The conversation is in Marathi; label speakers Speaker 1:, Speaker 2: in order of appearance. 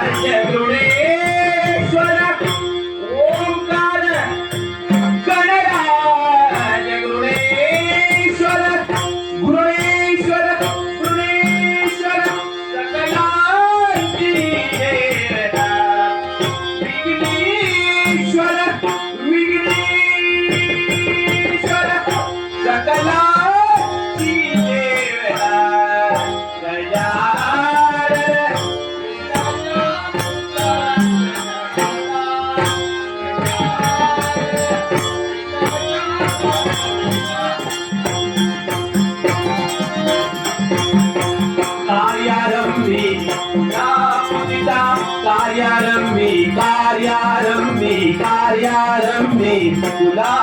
Speaker 1: गुरुडेश्वर ओंकार गणराज गुरुडेश्वर गुरुडेश्वर गुरुडेश्वर सकलांची देवता विघ्नेश्वर विघ्नेश्वर सकलांची देवता गजानन कार्यारंभी कार्यारंभी तुला